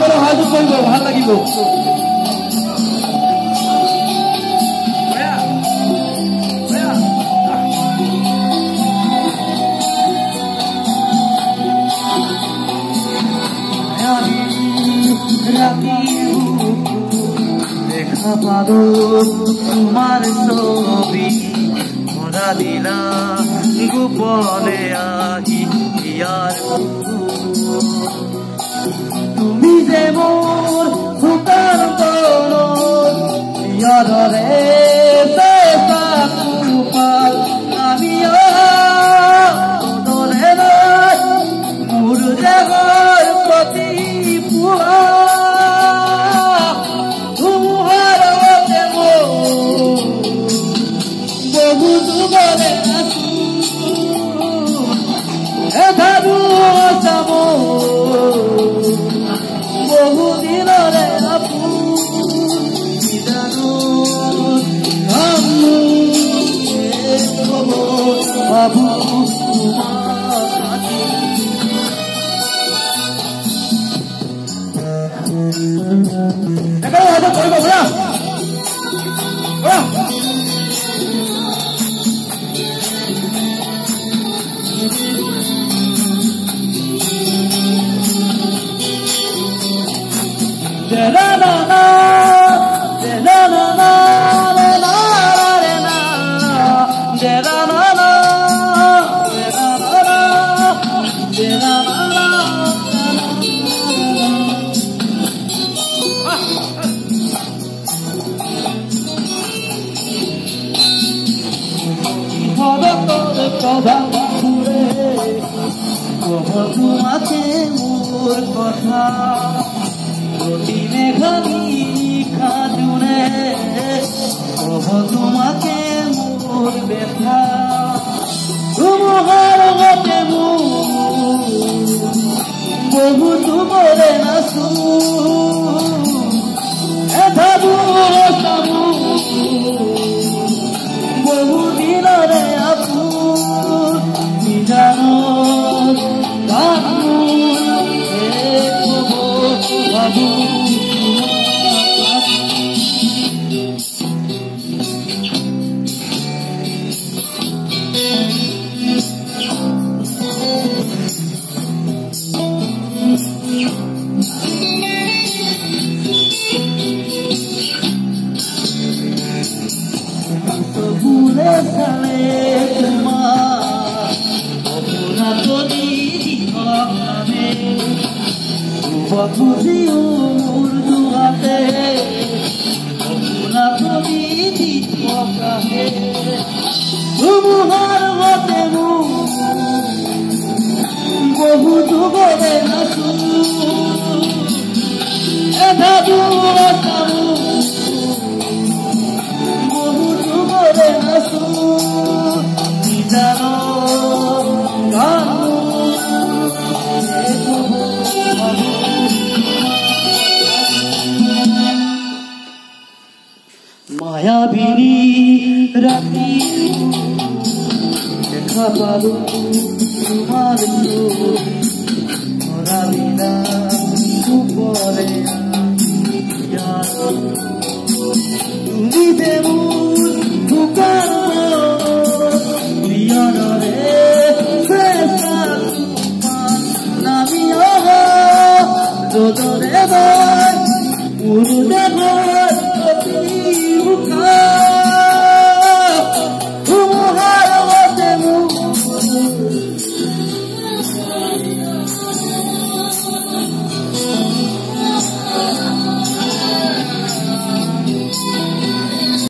সকলে হাতত কৰিব ভাল লাগিব দেখা পালো তোমার ছবি মরা দিলা গোপনে আহি ইয়ার তুমি যে মোর ফুটার তল ইয়ারে পাল আমিও তোরে মোর দেহর প্রতি পুয়া বহুদিনরে আপু বাবু তোমাকে মোর কথা প্রতি মেঘানি খাজুনে তোমাকে মোর ব্যথা তোমার গতে বহু তুমরে নাচু এটা দূর সামু বহু দিনরে আপু জানো বাবু ভুলে সালে তোমার অপরাধ দিনে খুঁজিও মোর দুয়াতে অপরাধ দিদি কাহে তোমার মতে বহু দুবরে নাচু এটা দূর সামু বহু দুবরে নাচু জানো মায়াবিনী রাতি দেখা পালো তোমার মরা দিলা উপরে তুমি যে মোর ফুকার প্রিয়রে নামিও যদরে পুরুদে